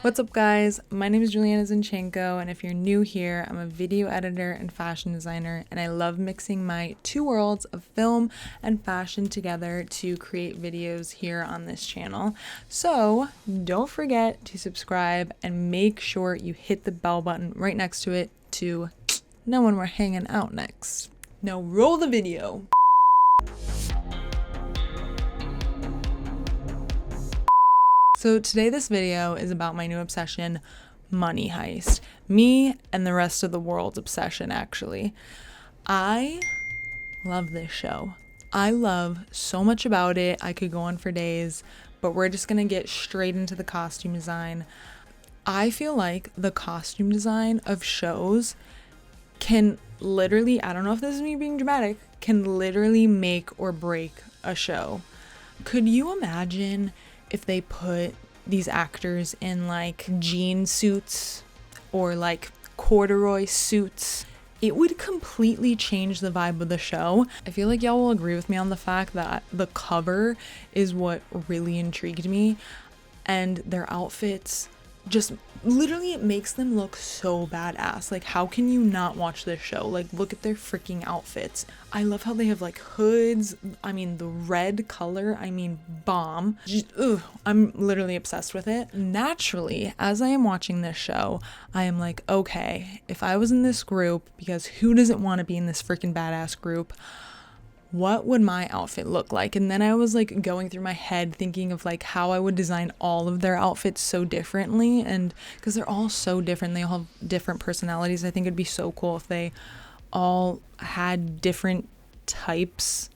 What's up guys, my name is JuliannaZinchenko, and if you're new here, I'm a video editor and fashion designer, and I love mixing my two worlds of film and fashion together to create videos here on this channel. So don't forget to subscribe and make sure you hit the bell button right next to it to know when we're hanging out next. Now roll the video. So today this video is about my new obsession, Money Heist. Me and the rest of the world's obsession, actually. I love this show. I love so much about it. I could go on for days, but we're just gonna get straight into the costume design. I feel like the costume design of shows can literally, I don't know if this is me being dramatic, can literally make or break a show. Could you imagine if they put these actors in like jean suits or like corduroy suits? It would completely change the vibe of the show. I feel like y'all will agree with me on the fact that the cover is what really intrigued me, and their outfits just literally, it makes them look so badass. Like, how can you not watch this show? Like, look at their freaking outfits. I love how they have like hoods. I mean, the red color, I mean, bomb. Just, I'm literally obsessed with it. Naturally, as I am watching this show, I am like, okay, if I was in this group, because who doesn't want to be in this freaking badass group, what would my outfit look like? And then I was like going through my head thinking of like how I would design all of their outfits so differently, and because they're all so different, they all have different personalities. I think it'd be so cool if they all had different types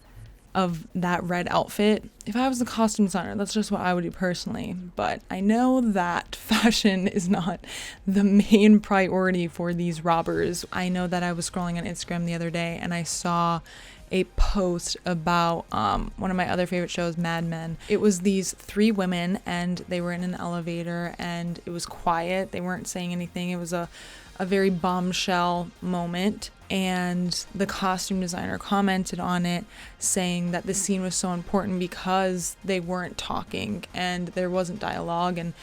of that red outfit. If I was the costume designer, that's just what I would do personally. But I know that fashion is not the main priority for these robbers. I know that I was scrolling on Instagram the other day and I saw a post about one of my other favorite shows, Mad Men. It was these three women and they were in an elevator and it was quiet. They weren't saying anything. It was a very bombshell moment, and the costume designer commented on it saying that the scene was so important because they weren't talking and there wasn't dialogue, and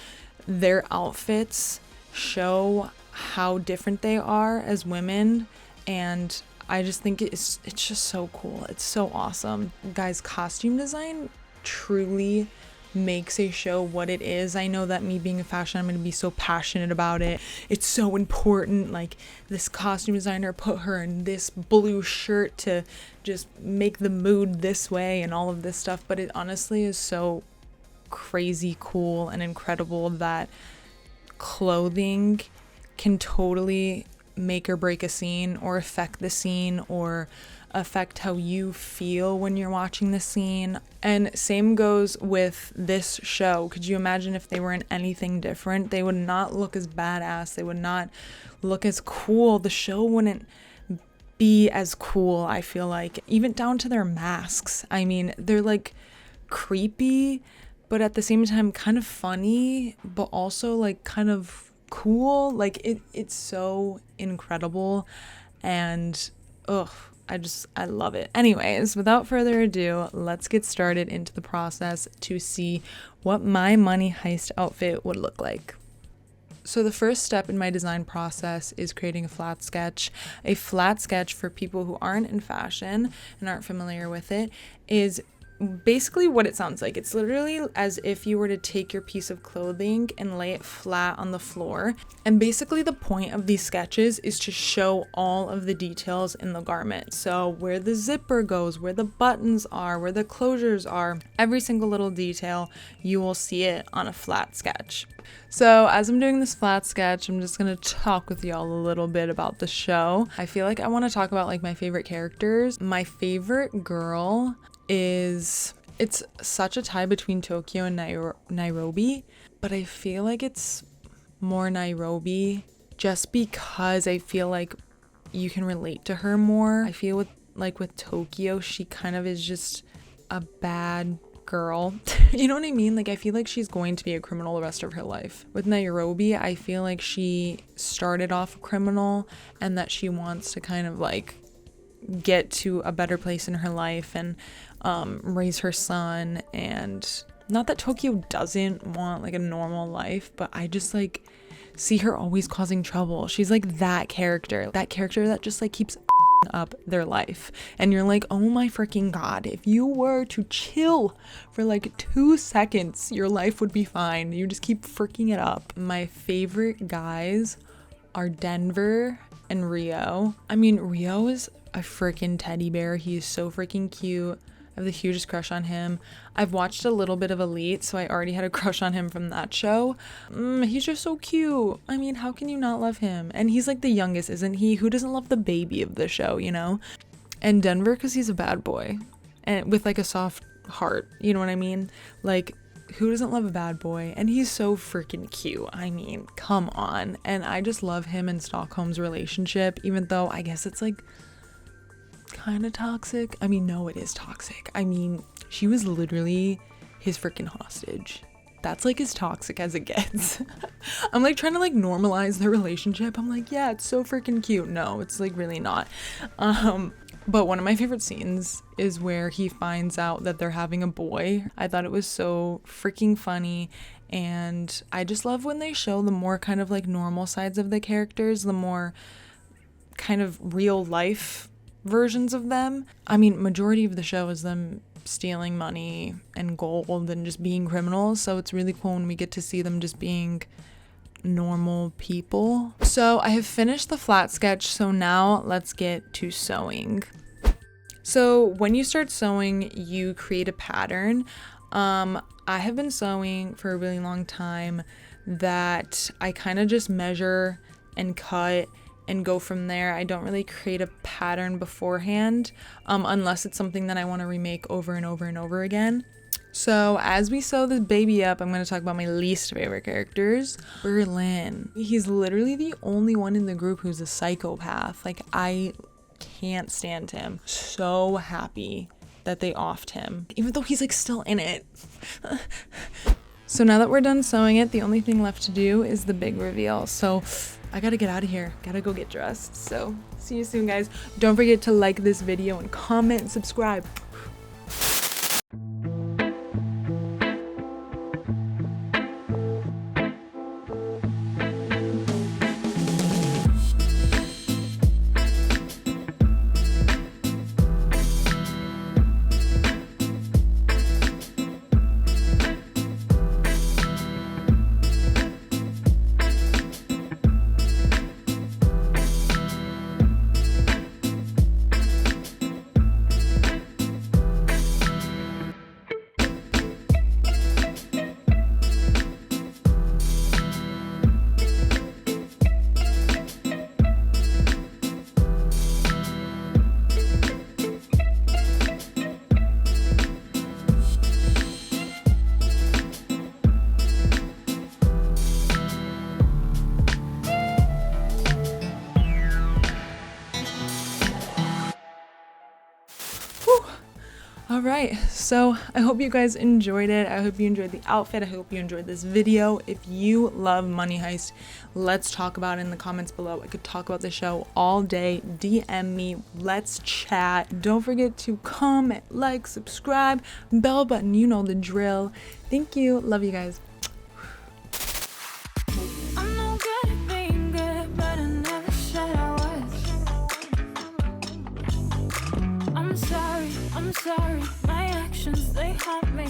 their outfits show how different they are as women, and I just think it's just so cool. It's so awesome. Guys, costume design truly makes a show what it is. I know that me being a fashion, I'm going to be so passionate about it. It's so important. Like, this costume designer put her in this blue shirt to just make the mood this way and all of this stuff. But it honestly is so crazy cool and incredible that clothing can totally make or break a scene, or affect the scene, or affect how you feel when you're watching the scene. And same goes with this show. Could you imagine if they were in anything different? They would not look as badass. They would not look as cool. The show wouldn't be as cool, I feel like. Even down to their masks. I mean, they're like creepy, but at the same time kind of funny, but also like kind of cool. Like it's so incredible, and I love it. Anyways, without further ado, let's get started into the process to see what my Money Heist outfit would look like. So the first step in my design process is creating a flat sketch. A flat sketch, for people who aren't in fashion and aren't familiar with it, is basically what it sounds like. It's literally as if you were to take your piece of clothing and lay it flat on the floor. And basically the point of these sketches is to show all of the details in the garment. So where the zipper goes, where the buttons are, where the closures are, every single little detail, you will see it on a flat sketch. So as I'm doing this flat sketch, I'm just gonna talk with y'all a little bit about the show. I feel like I want to talk about like my favorite characters. My favorite girl it's such a tie between Tokyo and Nairobi, but I feel like it's more Nairobi just because I feel like you can relate to her more. I feel with Tokyo, she kind of is just a bad girl. You know what I mean? Like, I feel like she's going to be a criminal the rest of her life. With Nairobi, I feel like she started off a criminal and that she wants to kind of like get to a better place in her life and raise her son and not that Tokyo doesn't want like a normal life, but I just like see her always causing trouble. She's like that character that just like keeps up their life, and you're like, oh my freaking god, if you were to chill for like 2 seconds, your life would be fine. You just keep freaking it up. My favorite guys are Denver and Rio. I mean, Rio is a freaking teddy bear. He is so freaking cute. I have the hugest crush on him. I've watched a little bit of Elite, so I already had a crush on him from that show. He's just so cute. I mean, how can you not love him? And he's like the youngest, isn't he? Who doesn't love the baby of the show, you know? And Denver, because he's a bad boy and with like a soft heart, you know what I mean? Like, who doesn't love a bad boy? And he's so freaking cute. I mean, come on. And I just love him and Stockholm's relationship, even though I guess it's like kind of toxic. I mean, no, it is toxic. I mean, she was literally his freaking hostage. That's like as toxic as it gets. I'm like trying to like normalize their relationship. I'm like, yeah, it's so freaking cute. No, it's like really not. But one of my favorite scenes is where he finds out that they're having a boy. I thought it was so freaking funny. And I just love when they show the more kind of like normal sides of the characters, the more kind of real life versions of them. I mean, majority of the show is them stealing money and gold and just being criminals, so it's really cool when we get to see them just being normal people. So I have finished the flat sketch, so now let's get to sewing. So when you start sewing, you create a pattern. I have been sewing for a really long time that I kind of just measure and cut and go from there. I don't really create a pattern beforehand, unless it's something that I want to remake over and over and over again. So as we sew this baby up, I'm going to talk about my least favorite characters. Berlin. He's literally the only one in the group who's a psychopath. Like, I can't stand him. So happy that they offed him, even though he's like still in it. So now that we're done sewing it, the only thing left to do is the big reveal. So I gotta get out of here. Gotta go get dressed. So see you soon, guys. Don't forget to like this video and comment and subscribe. All right, so I hope you guys enjoyed it. I hope you enjoyed the outfit. I hope you enjoyed this video. If you love Money Heist, let's talk about it in the comments below. I could talk about the show all day. DM me, let's chat. Don't forget to comment, like, subscribe, bell button, you know the drill. Thank you, love you guys. I'm sorry, my actions, they haunt me.